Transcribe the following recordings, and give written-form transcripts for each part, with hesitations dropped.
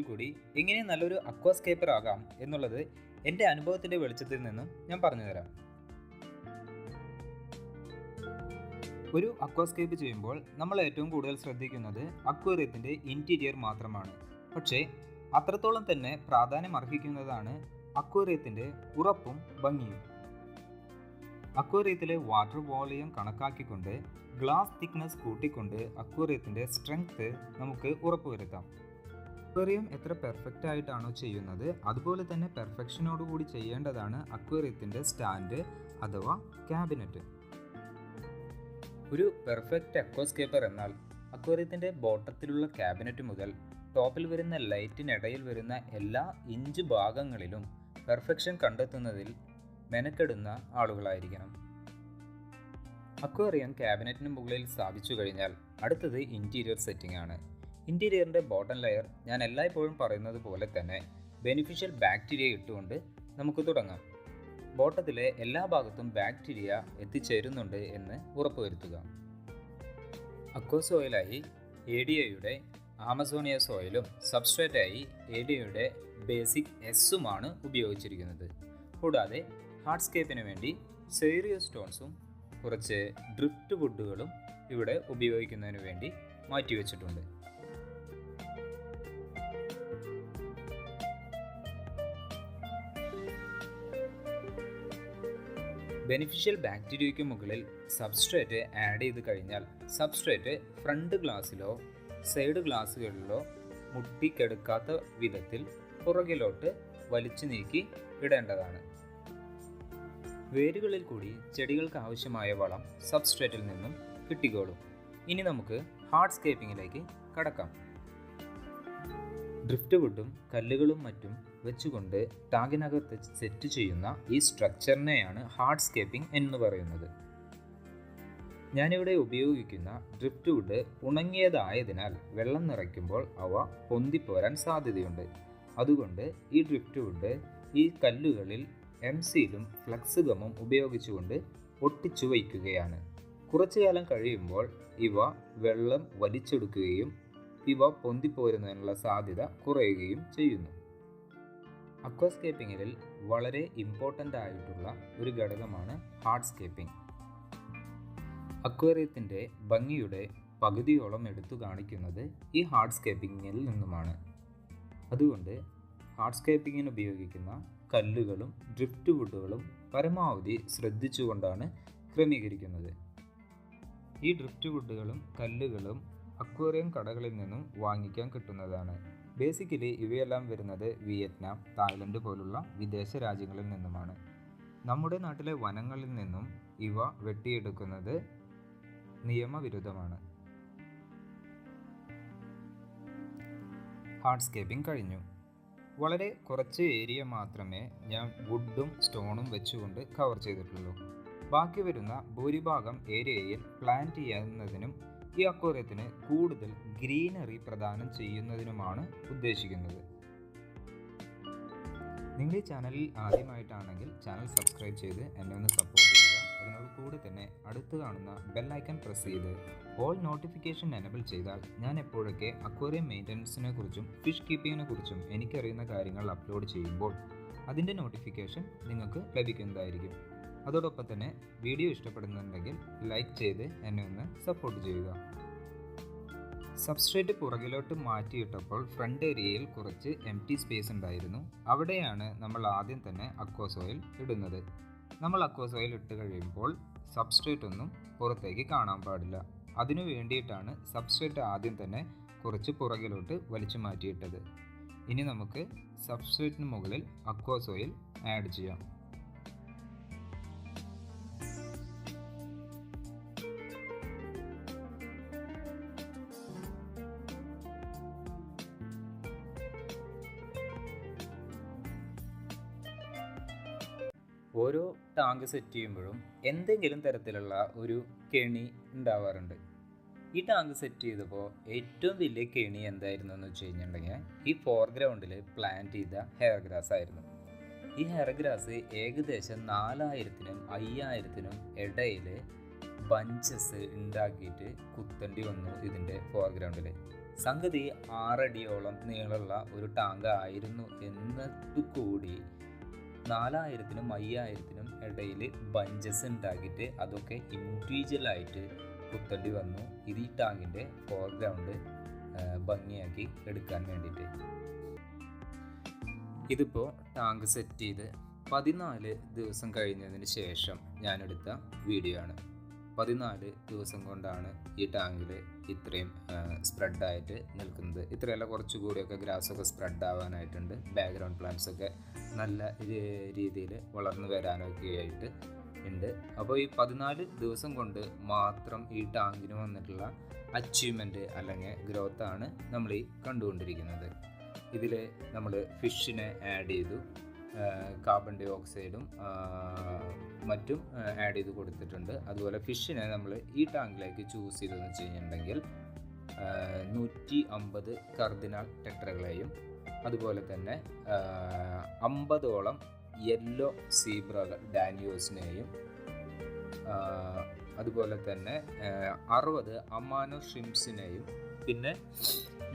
കൂടി എങ്ങനെ നല്ലൊരു അക്വാസ്കേപ്പർ ആകാം എന്നുള്ളത് എൻ്റെ അനുഭവത്തിൻ്റെ വെളിച്ചത്തിൽ നിന്നും ഞാൻ പറഞ്ഞു തരാം. ഒരു അക്വാസ്കേപ്പ് ചെയ്യുമ്പോൾ നമ്മൾ ഏറ്റവും കൂടുതൽ ശ്രദ്ധിക്കുന്നത് അക്വേറിയത്തിൻ്റെ ഇൻറ്റീരിയർ മാത്രമാണ്. പക്ഷേ അത്രത്തോളം തന്നെ പ്രാധാന്യം അർഹിക്കുന്നതാണ് അക്വേറിയത്തിൻ്റെ ഉറപ്പും ഭംഗിയും. അക്വേറിയത്തിലെ വാട്ടർ വോളിയം കണക്കാക്കിക്കൊണ്ട് ഗ്ലാസ് തിക്നെസ് കൂട്ടിക്കൊണ്ട് അക്വേറിയത്തിൻ്റെ സ്ട്രെങ്ത് നമുക്ക് ഉറപ്പുവരുത്താം. അക്വേറിയം എത്ര പെർഫെക്റ്റ് ആയിട്ടാണോ ചെയ്യുന്നത് അതുപോലെ തന്നെ പെർഫെക്ഷനോടുകൂടി ചെയ്യേണ്ടതാണ് അക്വേറിയത്തിൻ്റെ സ്റ്റാൻഡ് അഥവാ ക്യാബിനറ്റ്. ഒരു പെർഫെക്റ്റ് അക്വാസ്കേപ്പർ എന്നാൽ അക്വേറിയത്തിൻ്റെ ബോട്ടത്തിലുള്ള ക്യാബിനറ്റ് മുതൽ ടോപ്പിൽ വരുന്ന ലൈറ്റിനിടയിൽ വരുന്ന എല്ലാ ഇഞ്ച് ഭാഗങ്ങളിലും പെർഫെക്ഷൻ കണ്ടെത്തുന്നതിൽ മെനക്കെടുന്ന ആളുകളായിരിക്കണം. അക്വേറിയം ക്യാബിനറ്റിന് മുകളിൽ സ്ഥാപിച്ചു കഴിഞ്ഞാൽ അടുത്തത് ഇൻറ്റീരിയർ സെറ്റിംഗ് ആണ്. ഇൻറ്റീരിയറിൻ്റെ ബോട്ടം ലെയർ ഞാൻ എല്ലായ്പ്പോഴും പറയുന്നത് പോലെ തന്നെ ബെനിഫിഷ്യൽ ബാക്ടീരിയ ഇട്ടുകൊണ്ട് നമുക്ക് തുടങ്ങാം. ബോട്ടത്തിലെ എല്ലാ ഭാഗത്തും ബാക്ടീരിയ എത്തിച്ചേരുന്നുണ്ട് എന്ന് ഉറപ്പുവരുത്തുക. അക്വാസോയിലായി ADAയുടെ ആമസോണിയസ് ഓയിലും സബ്സ്ട്രേറ്റായി ADAയുടെ ബേസിക് എസ്സുമാണ് ഉപയോഗിച്ചിരിക്കുന്നത്. കൂടാതെ ഹാർഡ്സ്കേപ്പിന് വേണ്ടി സെയ്റിയോ സ്റ്റോൺസും കുറച്ച് ഡ്രിഫ്റ്റ് വുഡുകളും ഇവിടെ ഉപയോഗിക്കുന്നതിന് വേണ്ടി മാറ്റിവെച്ചിട്ടുണ്ട്. ബെനിഫിഷ്യൽ ബാക്ടീരിയയ്ക്ക് മുകളിൽ സബ്സ്ട്രേറ്റ് ആഡ് ചെയ്ത് കഴിഞ്ഞാൽ സബ്സ്ട്രേറ്റ് ഫ്രണ്ട് ഗ്ലാസ്സിലോ സൈഡ് ഗ്ലാസ്സുകളിലോ മുട്ടിക്കെടുക്കാത്ത വിധത്തിൽ പുറകിലോട്ട് വലിച്ചു നീക്കി ഇടേണ്ടതാണ്. വേരുകളിൽ കൂടി ചെടികൾക്ക് ആവശ്യമായ വളം സബ്സ്ട്രേറ്റിൽ നിന്നും കിട്ടിക്കോളും. ഇനി നമുക്ക് ഹാർഡ്സ്കേപ്പിങ്ങിലേക്ക് കടക്കാം. ഡ്രിഫ്റ്റ് വുഡും കല്ലുകളും മറ്റും വെച്ചുകൊണ്ട് ടാങ്കിനകത്ത് സെറ്റ് ചെയ്യുന്ന ഈ സ്ട്രക്ചറിനെയാണ് ഹാർഡ്സ്കേപ്പിംഗ് എന്ന് പറയുന്നത്. ഞാനിവിടെ ഉപയോഗിക്കുന്ന ഡ്രിഫ്റ്റ് വുഡ് ഉണങ്ങിയതായതിനാൽ വെള്ളം നിറയ്ക്കുമ്പോൾ അവ പൊന്തിപ്പോരാൻ സാധ്യതയുണ്ട്. അതുകൊണ്ട് ഈ ഡ്രിഫ്റ്റ് വുഡ് ഈ കല്ലുകളിൽ എംസീലും ഫ്ലക്സ് ഗമ്മും ഉപയോഗിച്ചുകൊണ്ട് ഒട്ടിച്ചു വയ്ക്കുകയാണ്. കുറച്ചു കാലം കഴിയുമ്പോൾ ഇവ വെള്ളം വലിച്ചെടുക്കുകയും ഇവ പൊന്തിപ്പോരുന്നതിനുള്ള സാധ്യത കുറയുകയും ചെയ്യുന്നു. അക്വാസ്കേപ്പിങ്ങിൽ വളരെ ഇമ്പോർട്ടൻ്റ് ആയിട്ടുള്ള ഒരു ഘടകമാണ് ഹാർഡ്സ്കേപ്പിംഗ്. അക്വേറിയത്തിൻ്റെ ഭംഗിയുടെ പകുതിയോളം എടുത്തു കാണിക്കുന്നത് ഈ ഹാർഡ്സ്കേപ്പിങ്ങിൽ നിന്നുമാണ്. അതുകൊണ്ട് ഹാർഡ്സ്കേപ്പിങ്ങിന് ഉപയോഗിക്കുന്ന കല്ലുകളും ഡ്രിഫ്റ്റ് വുഡുകളും പരമാവധി ശ്രദ്ധിച്ചുകൊണ്ടാണ് ക്രമീകരിക്കുന്നത്. ഈ ഡ്രിഫ്റ്റ് വുഡുകളും കല്ലുകളും അക്വേറിയം കടകളിൽ നിന്നും വാങ്ങിക്കാൻ കിട്ടുന്നതാണ്. ബേസിക്കലി ഇവയെല്ലാം വരുന്നത് വിയറ്റ്നാം, തായ്ലൻഡ് പോലുള്ള വിദേശ രാജ്യങ്ങളിൽ നിന്നുമാണ്. നമ്മുടെ നാട്ടിലെ വനങ്ങളിൽ നിന്നും ഇവ വെട്ടിയെടുക്കുന്നത് നിയമവിരുദ്ധമാണ്. ഹാർഡ്സ്കേപ്പിംഗ് കഴിഞ്ഞു. വളരെ കുറച്ച് ഏരിയ മാത്രമേ ഞാൻ വുഡും സ്റ്റോണും വെച്ചുകൊണ്ട് കവർ ചെയ്തിട്ടുള്ളൂ. ബാക്കി വരുന്ന ഭൂരിഭാഗം ഏരിയയിൽ പ്ലാന്റ് ചെയ്യുന്നതിനും ഈ അക്വേറിയത്തിന് കൂടുതൽ ഗ്രീനറി പ്രദാനം ചെയ്യുന്നതിനുമാണ് ഉദ്ദേശിക്കുന്നത്. നിങ്ങൾ ഈ ചാനലിൽ ആദ്യമായിട്ടാണെങ്കിൽ ചാനൽ സബ്സ്ക്രൈബ് ചെയ്ത് എന്നെ ഒന്ന് സപ്പോർട്ട് ചെയ്യുക. അതിനോട് കൂടെ തന്നെ അടുത്ത് കാണുന്ന ബെല്ലൈക്കൺ പ്രസ് ചെയ്ത് ഓൾ നോട്ടിഫിക്കേഷൻ എനേബിൾ ചെയ്താൽ ഞാൻ എപ്പോഴൊക്കെ അക്വേറിയം മെയിൻ്റനൻസിനെ കുറിച്ചും ഫിഷ് കീപ്പിങ്ങിനെ കുറിച്ചും എനിക്കറിയുന്ന കാര്യങ്ങൾ അപ്ലോഡ് ചെയ്യുമ്പോൾ അതിൻ്റെ നോട്ടിഫിക്കേഷൻ നിങ്ങൾക്ക് ലഭിക്കുന്നതായിരിക്കും. അതോടൊപ്പം തന്നെ വീഡിയോ ഇഷ്ടപ്പെടുന്നുണ്ടെങ്കിൽ ലൈക്ക് ചെയ്ത് എന്നെ ഒന്ന് സപ്പോർട്ട് ചെയ്യുക. സബ്സ്ട്രേറ്റ് പുറകിലോട്ട് മാറ്റിയിട്ടപ്പോൾ ഫ്രണ്ട് ഏരിയയിൽ കുറച്ച് എംപ്റ്റി സ്പേസ് ഉണ്ടായിരുന്നു. അവിടെയാണ് നമ്മൾ ആദ്യം തന്നെ അക്വാസോയിൽ ഇടുന്നത്. നമ്മൾ അക്വാസോയിൽ ഇട്ട് കഴിയുമ്പോൾ സബ്സ്ട്രേറ്റ് ഒന്നും പുറത്തേക്ക് കാണാൻ പാടില്ല. അതിനു വേണ്ടിയിട്ടാണ് സബ്സ്ട്രേറ്റ് ആദ്യം തന്നെ കുറച്ച് പുറകിലോട്ട് വലിച്ചു മാറ്റിയിട്ടത്. ഇനി നമുക്ക് സബ്സ്ട്രേറ്റിന് മുകളിൽ അക്വാസോയിൽ ആഡ് ചെയ്യാം. ഓരോ ടാങ്ക് സെറ്റ് ചെയ്യുമ്പോഴും എന്തെങ്കിലും തരത്തിലുള്ള ഒരു കെണി ഉണ്ടാവാറുണ്ട്. ഈ ടാങ്ക് സെറ്റ് ചെയ്തപ്പോൾ ഏറ്റവും വലിയ കെണി എന്തായിരുന്നു എന്ന് വെച്ച് കഴിഞ്ഞിട്ടുണ്ടെങ്കിൽ ഈ ഫോർഗ്രൗണ്ടിൽ പ്ലാന്റ് ചെയ്ത ഹെയർ ഗ്രാസ് ആയിരുന്നു. ഈ ഹെയർ ഗ്രാസ് ഏകദേശം 4000-നും 5000-നും ഇടയിൽ ബഞ്ചസ് ഉണ്ടാക്കിയിട്ട് കുത്തേണ്ടി വന്നു ഇതിൻ്റെ ഫോർഗ്രൗണ്ടിൽ. സംഗതി 6 അടിയോളം നീളമുള്ള ഒരു ടാങ്ക് ആയിരുന്നു. എന്നിട്ട് കൂടി 4000-നും 5000-നും ഇടയിൽ ബഞ്ചസ് ഉണ്ടാക്കിയിട്ട് അതൊക്കെ ഇൻഡിവിജ്വലായിട്ട് കുത്തേണ്ടി വന്നു. ഇത് ഈ ടാങ്കിൻ്റെ ഫോർഗ്രൗണ്ട് ഭംഗിയാക്കി എടുക്കാൻ വേണ്ടിയിട്ട്. ഇതിപ്പോൾ ടാങ്ക് സെറ്റ് ചെയ്ത് 14 ദിവസം കഴിഞ്ഞതിന് ശേഷം ഞാനെടുത്ത വീഡിയോ ആണ്. 14 ദിവസം കൊണ്ടാണ് ഈ ടാങ്കിൽ ഇത്രയും സ്പ്രെഡായിട്ട് നിൽക്കുന്നത്. ഇത്രയല്ല, കുറച്ചുകൂടിയൊക്കെ ഗ്രാസൊക്കെ സ്പ്രെഡ് ആവാനായിട്ടുണ്ട്. ബാക്ക്ഗ്രൗണ്ട് പ്ലാന്റ്സൊക്കെ നല്ല രീതിയിൽ വളർന്നു വരാനൊക്കെ ആയിട്ട് ഉണ്ട്. അപ്പോൾ ഈ 14 ദിവസം കൊണ്ട് മാത്രം ഈ ടാങ്കിന് വന്നിട്ടുള്ള അച്ചീവ്മെൻറ്റ് അല്ലെങ്കിൽ ഗ്രോത്താണ് നമ്മൾ ഈ കണ്ടുകൊണ്ടിരിക്കുന്നത്. ഇതിൽ നമ്മൾ ഫിഷിനെ ആഡ് ചെയ്തു, കാർബൺ ഡൈ ഓക്സൈഡും മറ്റും ആഡ് ചെയ്ത് കൊടുത്തിട്ടുണ്ട്. അതുപോലെ ഫിഷിനെ നമ്മൾ ഈ ടാങ്കിലേക്ക് ചൂസ് ചെയ്തതെന്ന് വെച്ച് കഴിഞ്ഞിട്ടുണ്ടെങ്കിൽ 150 കർദിനാൾ ടെട്രകളെയും അതുപോലെ തന്നെ 50ഓളം യെല്ലോ സീബ്ര ഡാനിയോസിനെയും അതുപോലെ തന്നെ 60 അമാനോ ഷ്രിംസിനെയും പിന്നെ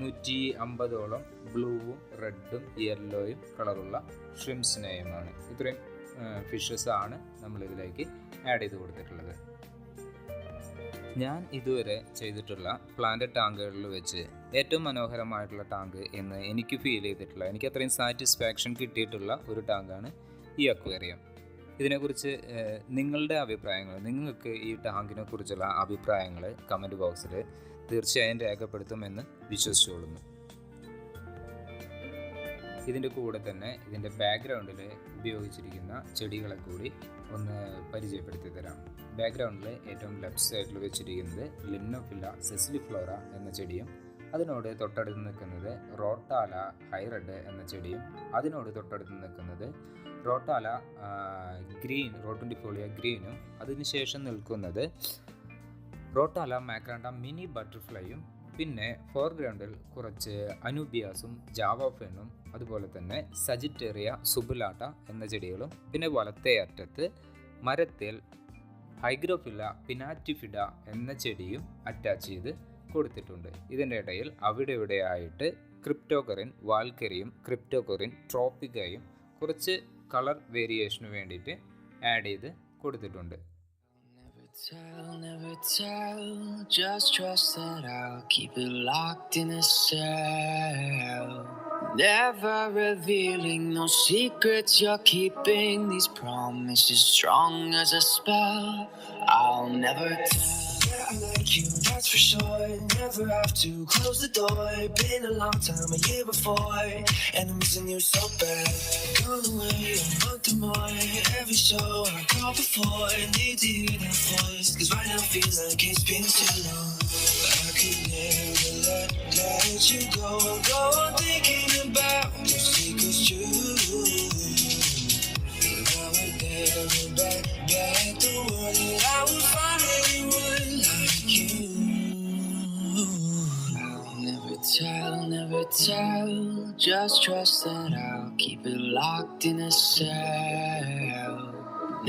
150ഓളം ബ്ലൂവും റെഡും യെല്ലോയും കളറുള്ള ഷ്രിംസിനെയുമാണ്. ഇത്രയും ഫിഷസ് ആണ് നമ്മളിതിലേക്ക് ആഡ് ചെയ്ത് കൊടുത്തിട്ടുള്ളത്. ഞാൻ ഇതുവരെ ചെയ്തിട്ടുള്ള പ്ലാന്റ് ടാങ്കുകളിൽ വെച്ച് ഏറ്റവും മനോഹരമായിട്ടുള്ള ടാങ്ക് എന്ന് എനിക്ക് ഫീൽ ചെയ്തിട്ടുള്ള, എനിക്ക് അത്രയും സാറ്റിസ്ഫാക്ഷൻ കിട്ടിയിട്ടുള്ള ഒരു ടാങ്കാണ് ഈ അക്വേറിയം. ഇതിനെക്കുറിച്ച് നിങ്ങളുടെ അഭിപ്രായങ്ങൾ, നിങ്ങൾക്ക് ഈ ടാങ്കിനെ കുറിച്ചുള്ള അഭിപ്രായങ്ങൾ കമൻറ്റ് ബോക്സിൽ തീർച്ചയായും രേഖപ്പെടുത്തുമെന്ന് വിശ്വസിച്ചുകൊള്ളുന്നു. ഇതിൻ്റെ കൂടെ തന്നെ ഇതിൻ്റെ ബാക്ക്ഗ്രൗണ്ടിൽ ഉപയോഗിച്ചിരിക്കുന്ന ചെടികളെ കൂടി ഒന്ന് പരിചയപ്പെടുത്തി തരാം. ബാക്ക്ഗ്രൗണ്ടിൽ ഏറ്റവും ലെഫ്റ്റ് സൈഡിൽ വെച്ചിരിക്കുന്നത് ലിംനോഫില്ല സെസിലിഫ്ലോറ എന്ന ചെടിയും അതിനോട് തൊട്ടടുത്ത് നിൽക്കുന്നത് റോട്ടാല ഹൈറെഡ് എന്ന ചെടിയും അതിനോട് തൊട്ടടുത്ത് നിൽക്കുന്നത് റോട്ടാല ഗ്രീൻ റോട്ടുണ്ടിഫോളിയ ഗ്രീനും അതിനുശേഷം നിൽക്കുന്നത് റോട്ടാല മാക്രാണ്ട മിനി ബട്ടർഫ്ലൈയും പിന്നെ ഫോർഗ്രൗണ്ടിൽ കുറച്ച് അനൂബിയാസും ജാവാഫെനും അതുപോലെ തന്നെ സജിറ്റേറിയ സുബുലാട്ട എന്ന ചെടികളും പിന്നെ വലത്തേ അറ്റത്ത് മരത്തിൽ ഹൈഗ്രോഫില്ല പിനാറ്റിഫിഡ എന്ന ചെടിയും അറ്റാച്ച് ചെയ്ത് കൊടുത്തിട്ടുണ്ട്. ഇതിൻ്റെ ഇടയിൽ അവിടെ ഇവിടെയായിട്ട് ക്രിപ്റ്റോകറിൻ വാൽക്കരിയും ക്രിപ്റ്റോകറിൻ ട്രോപ്പിക്കയും കുറച്ച് കളർ വേരിയേഷന് വേണ്ടിയിട്ട് ആഡ് ചെയ്ത് കൊടുത്തിട്ടുണ്ട്. Never tell, just trust that I'll keep it locked in a cell. Never revealing no secrets you're keeping, these promises strong as a spell. I'll never tell. Yeah, I like you, that's for sure. Never have to close the door. Been a long time, a year before, and I'm missing you so bad. Gone away a month or more. Every show I call before, need to hear that voice, 'cause right now feels like it's been too long. I could never let you go. Go on thinking about the secrets true. I would never back the word that I would find anyone like you. Never tell, just trust that I'll keep it locked in a cell.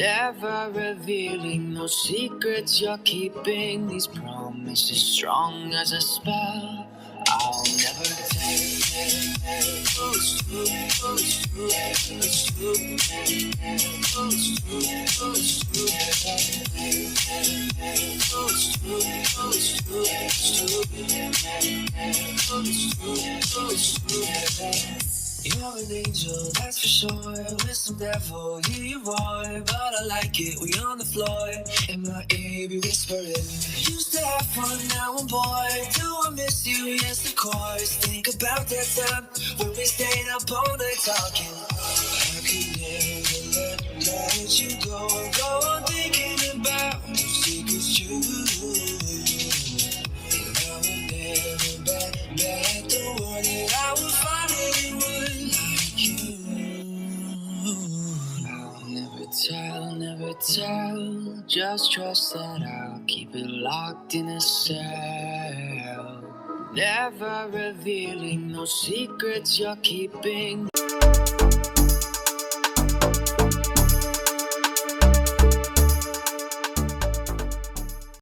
Never revealing no secrets you're keeping, these promises strong as a spell. I'll never tell. Oh, it's true, oh, it's true, it's true, oh, it's true, oh, it's true, oh, it's true, oh, it's true, it's true, oh, it's true, oh, it's true. You're an angel, that's for sure. With some devil, hear you roar. But I like it, we on the floor. In my ear, be whispering. Used to have fun, now I'm bored. Do I miss you? Yes, of course. Think about that time when we stayed up all night talking. I could never let you go. Go on thinking about the secrets true. And I would never back the word that I would find anyone like you. I'll never tell, just trust that I'll keep it locked in a cell. Never revealing no secrets you're keeping.